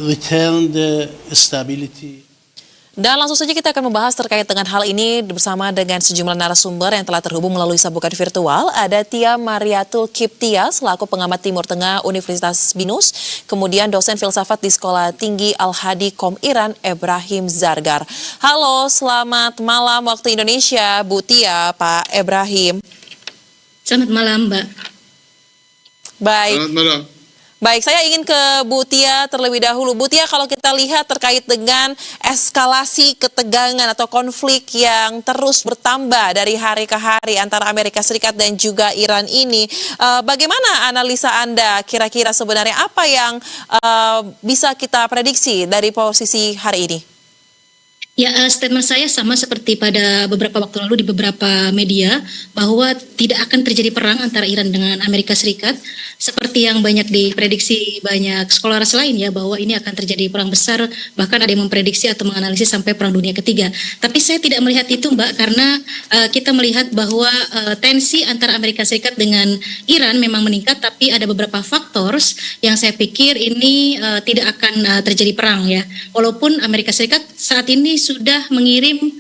returned stability. Dan langsung saja kita akan membahas terkait dengan hal ini bersama dengan sejumlah narasumber yang telah terhubung melalui sambungan virtual. Ada Tia Mariatul Kiptia selaku pengamat Timur Tengah Universitas Binus, kemudian dosen filsafat di Sekolah Tinggi Al-Hadi Kom Iran Ebrahim Zargar. Halo, selamat malam waktu Indonesia, Bu Tia, Pak Ebrahim. Selamat malam, Mbak. Baik. Selamat malam. Baik, saya ingin ke Bu Tia terlebih dahulu. Bu Tia, kalau kita lihat terkait dengan eskalasi ketegangan atau konflik yang terus bertambah dari hari ke hari antara Amerika Serikat dan juga Iran ini, bagaimana analisa Anda kira-kira sebenarnya apa yang bisa kita prediksi dari posisi hari ini? Ya, statement saya sama seperti pada beberapa waktu lalu di beberapa media, bahwa tidak akan terjadi perang antara Iran dengan Amerika Serikat seperti yang banyak diprediksi banyak scholars lain ya, bahwa ini akan terjadi perang besar, bahkan ada yang memprediksi atau menganalisis sampai perang dunia ketiga. Tapi saya tidak melihat itu, Mbak, karena kita melihat bahwa tensi antara Amerika Serikat dengan Iran memang meningkat, tapi ada beberapa faktor yang saya pikir ini tidak akan terjadi perang ya. Walaupun Amerika Serikat saat ini sudah mengirim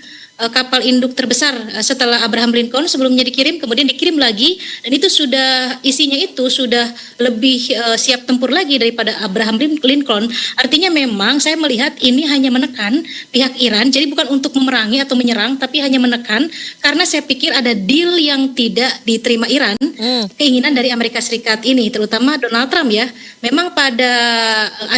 kapal induk terbesar setelah Abraham Lincoln, sebelumnya dikirim, kemudian dikirim lagi, dan itu sudah isinya itu sudah lebih siap tempur lagi daripada Abraham Lincoln. Artinya memang saya melihat ini hanya menekan pihak Iran, jadi bukan untuk memerangi atau menyerang, tapi hanya menekan karena saya pikir ada deal yang tidak diterima Iran, keinginan dari Amerika Serikat ini, terutama Donald Trump ya. Memang pada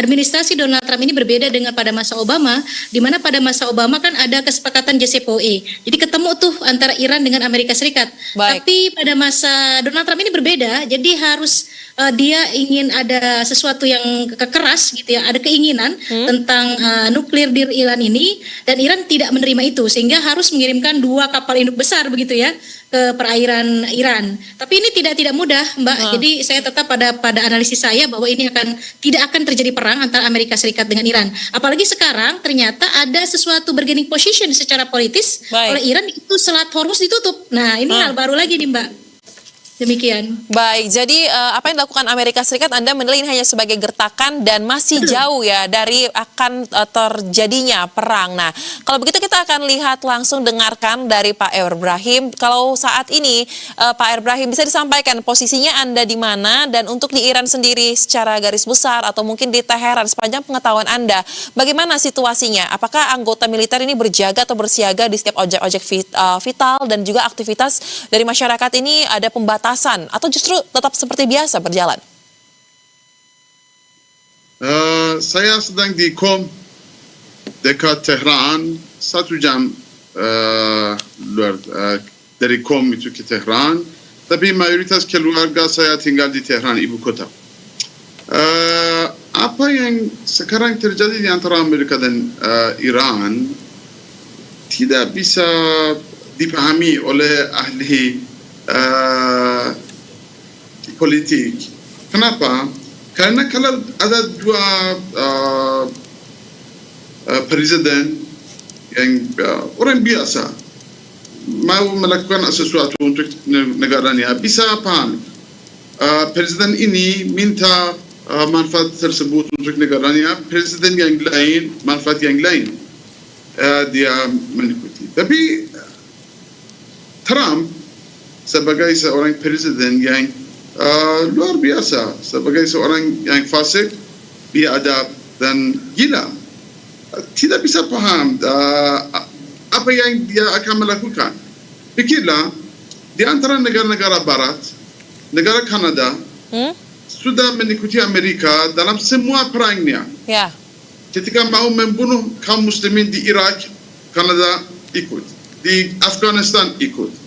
administrasi Donald Trump ini berbeda dengan pada masa Obama, di mana pada masa Obama kan ada kesepakatan JCPOA. Jadi ketemu tuh antara Iran dengan Amerika Serikat. Baik. Tapi pada masa Donald Trump ini berbeda, jadi harus dia ingin ada sesuatu yang keras gitu ya, ada keinginan tentang nuklir di Iran ini, dan Iran tidak menerima itu, sehingga harus mengirimkan 2 kapal induk besar begitu ya ke perairan Iran. Tapi ini tidak mudah, Mbak. Jadi saya tetap pada analisis saya bahwa ini tidak akan terjadi perang antara Amerika Serikat dengan Iran. Apalagi sekarang ternyata ada sesuatu bargaining position secara politis oleh Iran, itu Selat Hormuz ditutup. Nah, ini hal baru lagi nih, Mbak. Demikian. Baik, jadi apa yang dilakukan Amerika Serikat Anda menilai hanya sebagai gertakan dan masih jauh ya dari akan terjadinya perang. Nah, kalau begitu kita akan lihat langsung, dengarkan dari Pak Ebrahim. Kalau saat ini Pak Ebrahim bisa disampaikan posisinya Anda di mana, dan untuk di Iran sendiri secara garis besar atau mungkin di Teheran sepanjang pengetahuan Anda, bagaimana situasinya? Apakah anggota militer ini berjaga atau bersiaga di setiap objek-objek vital dan juga aktivitas dari masyarakat ini ada pembatasan atau justru tetap seperti biasa berjalan? Saya sedang di Qom dekat Tehran, 1 jam dari Qom itu ke Tehran, tapi mayoritas keluarga saya tinggal di Tehran, ibu kota. Apa yang sekarang terjadi di antara Amerika dan Iran tidak bisa dipahami oleh ahli politik. Kenapa? Karena kalau ada 2 presiden yang orang biasa mau melakukan sesuatu untuk negaranya, bisa paham. Presiden ini minta manfaat tersebut untuk negaranya, presiden yang lain manfaat yang lain dia mengikuti. Tapi Trump sebagai seorang presiden yang luar biasa, sebagai seorang yang fasik, biadab dan gila, tidak bisa paham apa yang dia akan melakukan. Pikirlah, di antara negara-negara Barat, negara Kanada sudah mengikuti Amerika dalam semua perangnya. Ya. Ketika mau membunuh kaum muslimin di Irak, Kanada ikut. Di Afghanistan ikut.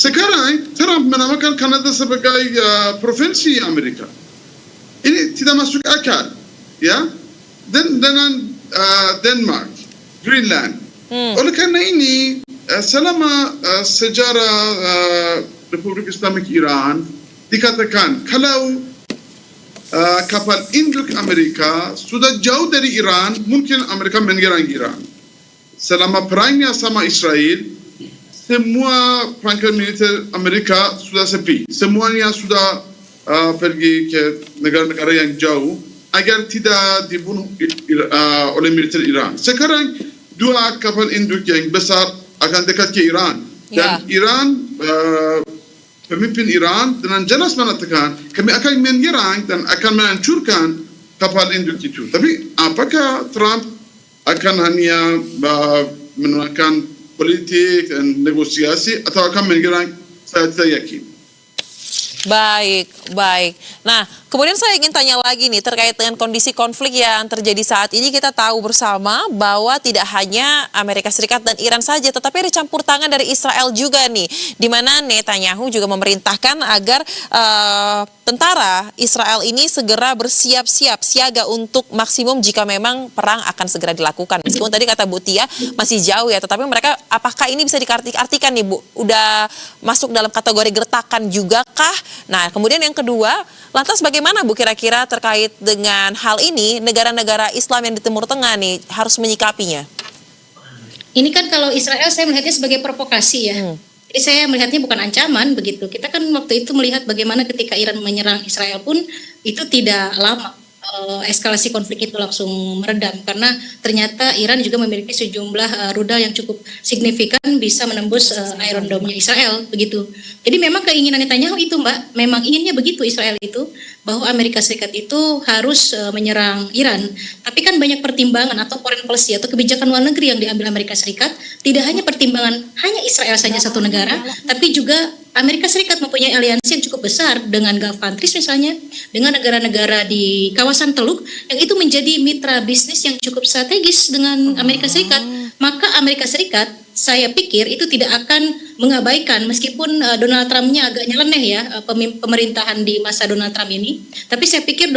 Sekarang Trump menamakan Kanada sebagai provinsi Amerika. Ini tidak masuk akal, ya. Dengan Denmark, Greenland. Oleh karena ini, selama sejarah Republik Islamik Iran dikatakan kalau kapal induk Amerika sudah jauh dari Iran, mungkin Amerika menyerang Iran. Selama perangnya sama Israel, semua pangkat militer Amerika sudah sepi. Semuanya sudah pergi ke negara-negara yang jauh. agar tidak dibunuh oleh militer Iran. Sekarang dua kapal induk yang besar akan dekat ke Iran. Dan Iran, pemimpin Iran dengan jelas mengatakan kami akan menyerang dan akan menghancurkan kapal induk itu. Tapi apakah Trump akan hanya menggunakan politik dan negosiasi atau akan menyerang? Saya tidak yakin. Baik. Nah, kemudian saya ingin tanya lagi nih terkait dengan kondisi konflik yang terjadi saat ini. Kita tahu bersama bahwa tidak hanya Amerika Serikat dan Iran saja, tetapi ada campur tangan dari Israel juga nih, di mana Netanyahu juga memerintahkan agar tentara Israel ini segera bersiap-siap siaga untuk maksimum jika memang perang akan segera dilakukan. Meskipun tadi kata Bu Tia masih jauh ya, tetapi mereka apakah ini bisa diartikan nih Bu, udah masuk dalam kategori gertakan juga kah? Nah, kemudian yang kedua, lantas bagaimana Bu kira-kira terkait dengan hal ini negara-negara Islam yang di Timur Tengah nih harus menyikapinya? Ini kan kalau Israel saya melihatnya sebagai provokasi ya. Jadi saya melihatnya bukan ancaman begitu. Kita kan waktu itu melihat bagaimana ketika Iran menyerang Israel pun itu tidak lama eskalasi konflik itu langsung meredam karena ternyata Iran juga memiliki sejumlah rudal yang cukup signifikan bisa menembus Iron Dome-nya Israel begitu. Jadi memang keinginan Netanyahu itu Mbak, memang inginnya begitu Israel itu bahwa Amerika Serikat itu harus menyerang Iran. Tapi kan banyak pertimbangan atau foreign policy atau kebijakan luar negeri yang diambil Amerika Serikat, tidak hanya pertimbangan hanya Israel saja satu negara, tapi juga Amerika Serikat mempunyai aliansi yang cukup besar dengan Gulf countries misalnya, dengan negara-negara di kawasan Teluk yang itu menjadi mitra bisnis yang cukup strategis dengan Amerika Serikat. Maka Amerika Serikat saya pikir itu tidak akan mengabaikan meskipun Donald Trump-nya agak nyeleneh ya pemerintahan di masa Donald Trump ini. Tapi saya pikir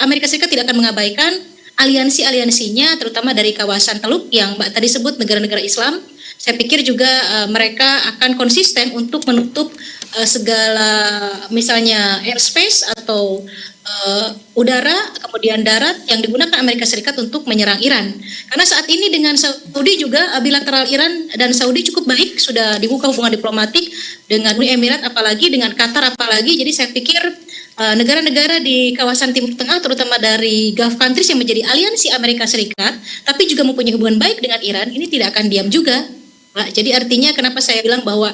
Amerika Serikat tidak akan mengabaikan aliansi-aliansinya terutama dari kawasan Teluk yang Mbak tadi sebut negara-negara Islam. Saya pikir juga mereka akan konsisten untuk menutup segala misalnya airspace atau udara kemudian darat yang digunakan Amerika Serikat untuk menyerang Iran. Karena saat ini dengan Saudi juga bilateral Iran dan Saudi cukup baik, sudah dibuka hubungan diplomatik dengan Uni Emirat apalagi dengan Qatar apalagi. Jadi saya pikir negara-negara di kawasan Timur Tengah terutama dari Gulf countries yang menjadi aliansi Amerika Serikat tapi juga mempunyai hubungan baik dengan Iran ini tidak akan diam juga. Nah, jadi artinya kenapa saya bilang bahwa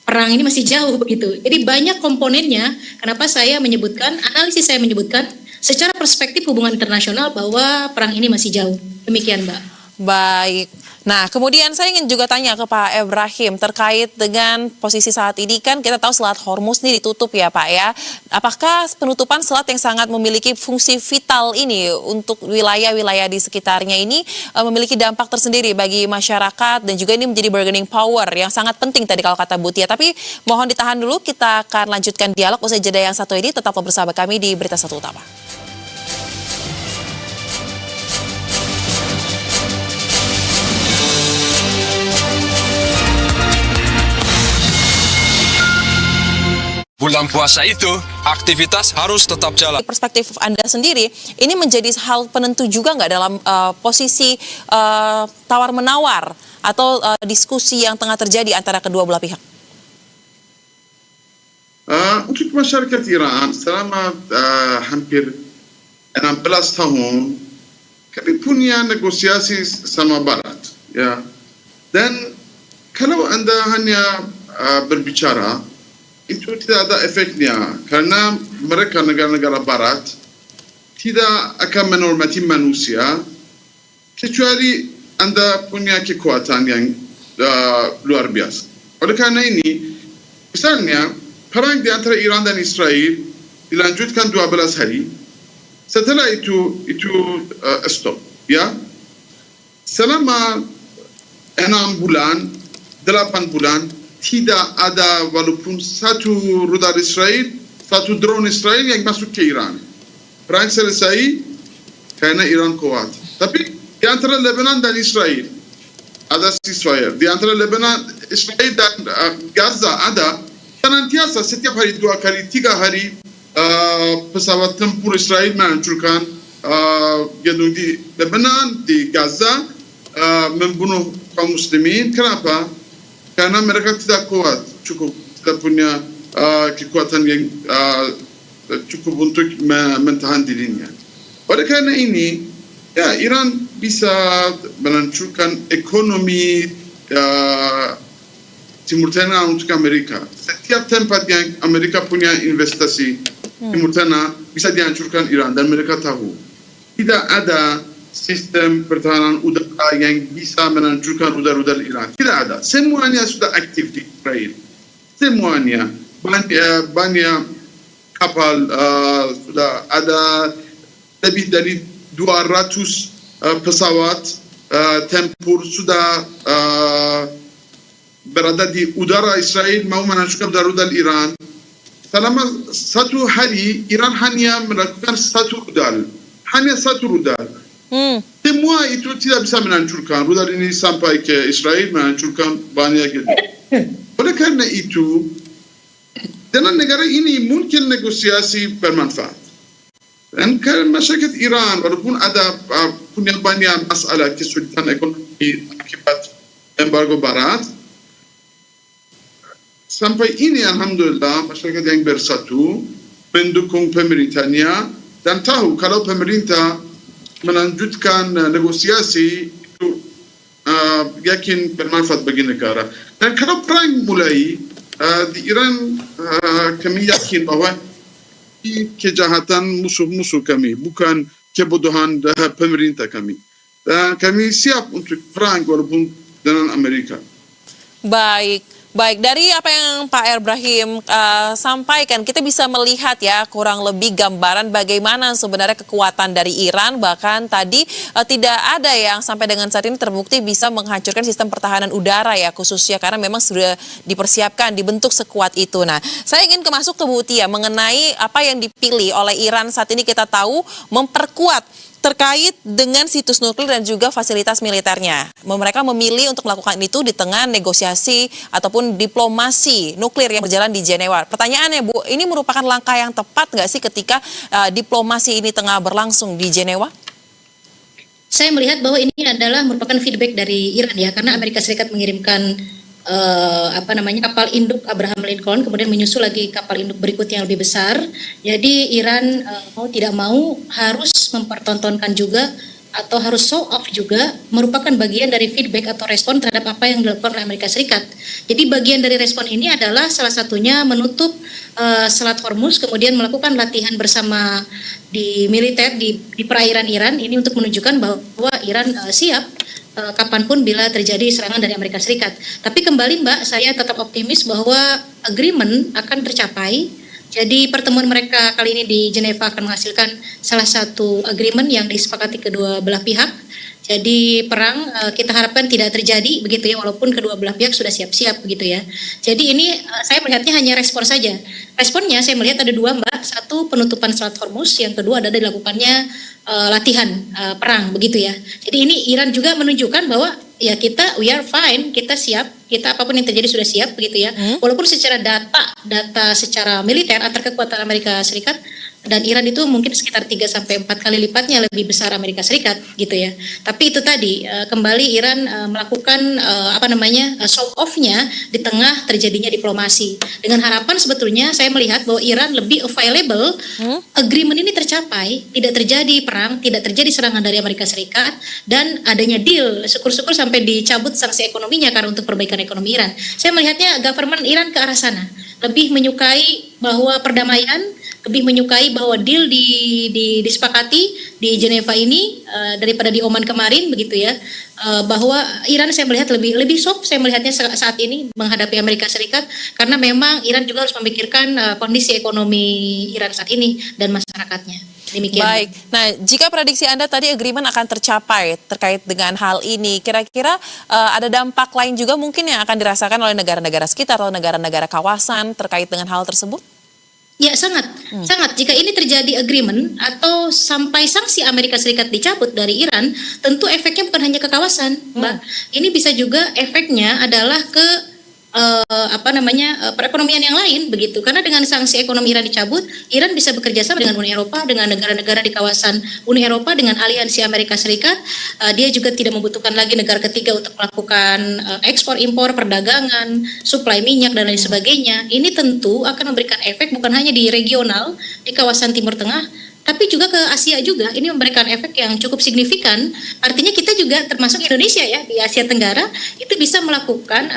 perang ini masih jauh begitu. Jadi banyak komponennya kenapa saya menyebutkan, analisis saya menyebutkan secara perspektif hubungan internasional bahwa perang ini masih jauh. Demikian Mbak. Baik. Nah, kemudian saya ingin juga tanya ke Pak Ibrahim terkait dengan posisi saat ini kan kita tahu Selat Hormuz ini ditutup ya Pak ya. Apakah penutupan selat yang sangat memiliki fungsi vital ini untuk wilayah-wilayah di sekitarnya ini memiliki dampak tersendiri bagi masyarakat dan juga ini menjadi bargaining power yang sangat penting tadi kalau kata Bu Tia. Tapi mohon ditahan dulu, kita akan lanjutkan dialog usai jeda yang satu ini. Tetaplah bersama kami di Berita Satu Utama. Bulan puasa itu, aktivitas harus tetap jalan. Perspektif Anda sendiri, ini menjadi hal penentu juga nggak dalam posisi tawar-menawar atau diskusi yang tengah terjadi antara kedua belah pihak? Untuk masyarakat Iran, selama hampir 16 tahun, kami punya negosiasi sama Barat. Ya. Dan kalau Anda hanya berbicara, itu tidak ada efeknya karena mereka negara-negara Barat tidak akan menghormati manusia kecuali Anda punya kekuatan yang luar biasa. Oleh karena ini, misalnya perang di antara Iran dan Israel dilanjutkan 12 hari. Setelah itu stop, ya. Selama 6 bulan, 8 bulan. Tidak ada walaupun satu rudal Israel, satu drone Israel yang masuk ke Iran. Perang selesai karena Iran kuat. Tapi di antara Lebanon dan Israel ada ceasefire. Di antara Lebanon, Israel dan Gaza ada. Senantiasa setiap hari 2 kali, 3 hari pesawat tempur Israel menghancurkan gedung di Lebanon, di Gaza, membunuh kaum muslimin. Kenapa? Karena mereka tidak kuat, tidak punya kekuatan yang cukup untuk mentahan dirinya. Oleh karena ini, ya Iran bisa menghancurkan ekonomi Timur Tengah untuk Amerika. Setiap tempat yang Amerika punya investasi Timur Tengah bisa dihancurkan Iran dan mereka tahu. Tidak ada sistem pertahanan udara yang bisa menghancurkan udara Iran. Tidak ada. Semuanya sudah aktif di Israel. Semuanya. Banyak kapal sudah ada lebih dari 200 pesawat tempur sudah berada di udara Israel mau menghancurkan udara Iran. Selama satu hari Iran hanya melakukan satu rudal, hanya satu rudal. Semua itu tidak bisa menghancurkan rudal ini sampai ke Israel menghancurkan banyak gitu. Oleh karena itu, dengan negara ini mungkin negosiasi bermanfaat. Dan masyarakat Iran walaupun ada punya banyak masalah kesulitan ekonomi akibat embargo Barat, sampai ini alhamdulillah masyarakat yang bersatu mendukung pemerintahnya dan tahu kalau pemerintah melanjutkan negosiasi itu yakin bermanfaat bagi negara. Dan kalau perang mulai di Iran kami yakin bahwa kejahatan musuh-musuh kami, bukan kebodohan pemerintah kami. Dan kami siap untuk perang walaupun dengan Amerika. Baik, dari apa yang Pak Ibrahim sampaikan, kita bisa melihat ya kurang lebih gambaran bagaimana sebenarnya kekuatan dari Iran, bahkan tadi tidak ada yang sampai dengan saat ini terbukti bisa menghancurkan sistem pertahanan udara ya khususnya karena memang sudah dipersiapkan, dibentuk sekuat itu. Nah, saya ingin masuk ke Bu Tia mengenai apa yang dipilih oleh Iran saat ini kita tahu memperkuat terkait dengan situs nuklir dan juga fasilitas militernya. Mereka memilih untuk melakukan itu di tengah negosiasi ataupun diplomasi nuklir yang berjalan di Jenewa. Pertanyaannya Bu, ini merupakan langkah yang tepat nggak sih ketika diplomasi ini tengah berlangsung di Jenewa? Saya melihat bahwa ini adalah merupakan feedback dari Iran ya, karena Amerika Serikat mengirimkan kapal induk Abraham Lincoln, kemudian menyusul lagi kapal induk berikutnya yang lebih besar. Jadi Iran mau tidak mau harus mempertontonkan juga atau harus show off juga merupakan bagian dari feedback atau respon terhadap apa yang dilakukan oleh Amerika Serikat. Jadi bagian dari respon ini adalah salah satunya menutup Selat Hormuz, kemudian melakukan latihan bersama di militer di perairan Iran ini untuk menunjukkan bahwa Iran siap kapanpun bila terjadi serangan dari Amerika Serikat. Tapi kembali Mbak, saya tetap optimis bahwa agreement akan tercapai. Jadi pertemuan mereka kali ini di Jenewa akan menghasilkan salah satu agreement yang disepakati kedua belah pihak. Jadi perang kita harapkan tidak terjadi begitu ya, walaupun kedua belah pihak sudah siap-siap begitu ya. Jadi ini saya melihatnya hanya respon saja. Responnya saya melihat ada dua Mbak, satu penutupan Selat Hormuz, yang kedua adalah dilakukannya latihan perang begitu ya. Jadi ini Iran juga menunjukkan bahwa ya we are fine, kita siap, kita apapun yang terjadi sudah siap begitu ya. Walaupun secara data secara militer antar kekuatan Amerika Serikat dan Iran itu mungkin sekitar 3-4 kali lipatnya lebih besar Amerika Serikat gitu ya. Tapi itu tadi kembali Iran melakukan show off-nya di tengah terjadinya diplomasi. Dengan harapan sebetulnya saya melihat bahwa Iran lebih available, agreement ini tercapai, tidak terjadi perang, tidak terjadi serangan dari Amerika Serikat, dan adanya deal, syukur-syukur sampai dicabut sanksi ekonominya karena untuk perbaikan ekonomi Iran. Saya melihatnya government Iran ke arah sana, lebih menyukai bahwa perdamaian, lebih menyukai bahwa deal disepakati di Jenewa ini daripada di Oman kemarin begitu ya. Bahwa Iran saya melihat lebih soft, saya melihatnya saat ini menghadapi Amerika Serikat, karena memang Iran juga harus memikirkan kondisi ekonomi Iran saat ini dan masyarakatnya. Demikian. Baik, nah jika prediksi Anda tadi agreement akan tercapai terkait dengan hal ini, kira-kira ada dampak lain juga mungkin yang akan dirasakan oleh negara-negara sekitar atau negara-negara kawasan terkait dengan hal tersebut? Ya sangat. Jika ini terjadi agreement atau sampai sanksi Amerika Serikat dicabut dari Iran, tentu efeknya bukan hanya ke kawasan, Mbak. Ini bisa juga efeknya adalah ke perekonomian yang lain begitu. Karena dengan sanksi ekonomi Iran dicabut, Iran bisa bekerja sama dengan Uni Eropa, dengan negara-negara di kawasan Uni Eropa, dengan aliansi Amerika Serikat. Dia juga tidak membutuhkan lagi negara ketiga untuk melakukan ekspor impor, perdagangan, suplai minyak dan lain sebagainya. Ini tentu akan memberikan efek bukan hanya di regional, di kawasan Timur Tengah, tapi juga ke Asia juga. Ini memberikan efek yang cukup signifikan. Artinya kita juga termasuk Indonesia ya di Asia Tenggara itu bisa melakukan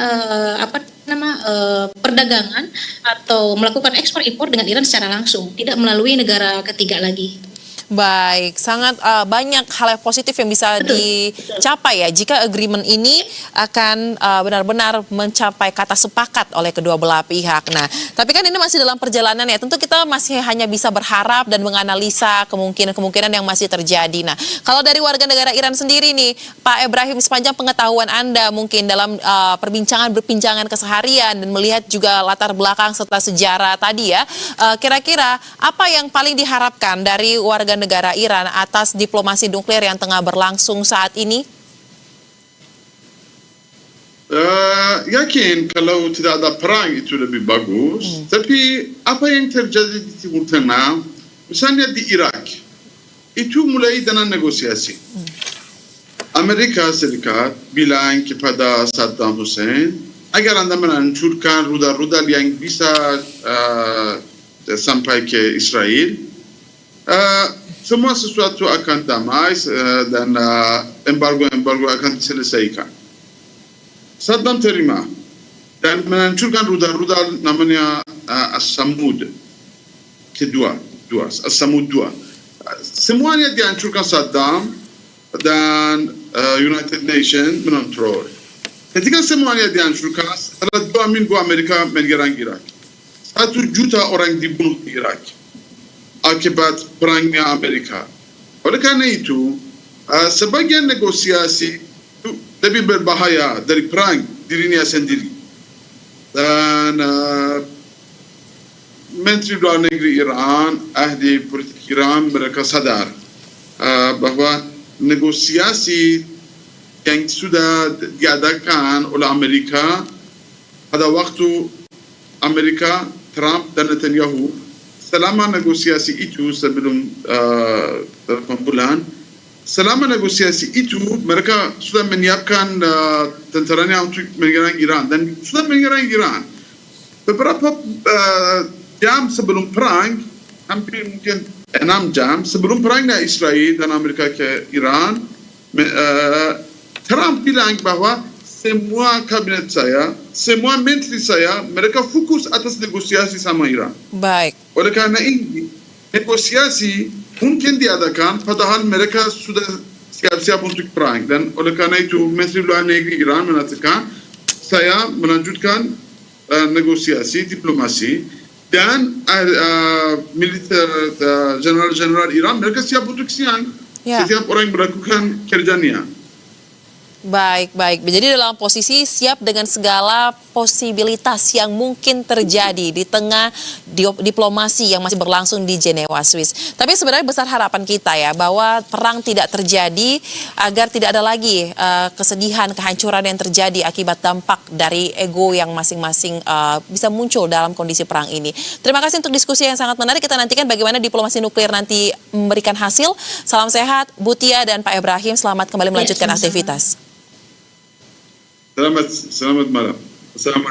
perdagangan atau melakukan ekspor impor dengan Iran secara langsung, tidak melalui negara ketiga lagi. Baik, sangat banyak hal yang positif yang bisa dicapai ya jika agreement ini akan benar-benar mencapai kata sepakat oleh kedua belah pihak. Nah, tapi kan ini masih dalam perjalanan ya. Tentu kita masih hanya bisa berharap dan menganalisa kemungkinan-kemungkinan yang masih terjadi. Nah, kalau dari warga negara Iran sendiri nih, Pak Ibrahim, sepanjang pengetahuan Anda mungkin dalam perbincangan keseharian dan melihat juga latar belakang serta sejarah tadi ya, kira-kira apa yang paling diharapkan dari warga negara Iran atas diplomasi nuklir yang tengah berlangsung saat ini? Yakin kalau tidak ada perang itu lebih bagus. Tapi apa yang terjadi di Timur Tengah, misalnya di Irak, itu mulai dengan negosiasi. Amerika Serikat bilang kepada Saddam Hussein, agar Anda menghancurkan rudal-rudal yang bisa sampai ke Israel, semua sesuatu akan damai dan embargo akan diselesaikan. Saddam terima dan menghancurkan rudal-rudal namanya As-Samud kedua, As-Samud 2. Semuanya dihancurkan Saddam dan United Nations mengontrol. Ketika semuanya dihancurkan, setelah 2 minggu Amerika menyerang Irak. 1 juta orang dibunuh di Irak akibat perangnya Amerika. Oleh karena itu, sebagian negosiasi itu lebih berbahaya dari perang dirinya sendiri. Dan Menteri Luar Negeri Iran, ahli politik Iran, mereka sadar bahwa negosiasi yang sudah diadakan oleh Amerika pada waktu Amerika, Trump dan Netanyahu, selama negosiasi itu sebelum 8 bulan, selama negosiasi itu mereka sudah menyiapkan tentaranya untuk menyerang Iran dan sudah menyerang Iran. Beberapa jam sebelum perang, hampir mungkin 6 jam sebelum perangnya Israel dan Amerika ke Iran, Trump bilang bahwa semua kabinet saya, semua menteri saya, mereka fokus atas negosiasi sama Iran. Baik. Oleh karena ini, negosiasi mungkin diadakan, padahal mereka sudah siap-siap untuk perang. Dan oleh karena itu, Menteri Luar Negeri Iran mengatakan, saya melanjutkan negosiasi, diplomasi, dan militer, general-general Iran, mereka siap untuk siang. Ya. Setiap orang melakukan kerjanya. Baik. Jadi dalam posisi siap dengan segala posibilitas yang mungkin terjadi di tengah diplomasi yang masih berlangsung di Jenewa, Swiss. Tapi sebenarnya besar harapan kita ya bahwa perang tidak terjadi agar tidak ada lagi kesedihan, kehancuran yang terjadi akibat dampak dari ego yang masing-masing bisa muncul dalam kondisi perang ini. Terima kasih untuk diskusi yang sangat menarik. Kita nantikan bagaimana diplomasi nuklir nanti memberikan hasil. Salam sehat, Bu Tia dan Pak Ibrahim. Selamat kembali melanjutkan aktivitas. Selamat malam. Assalamualaikum.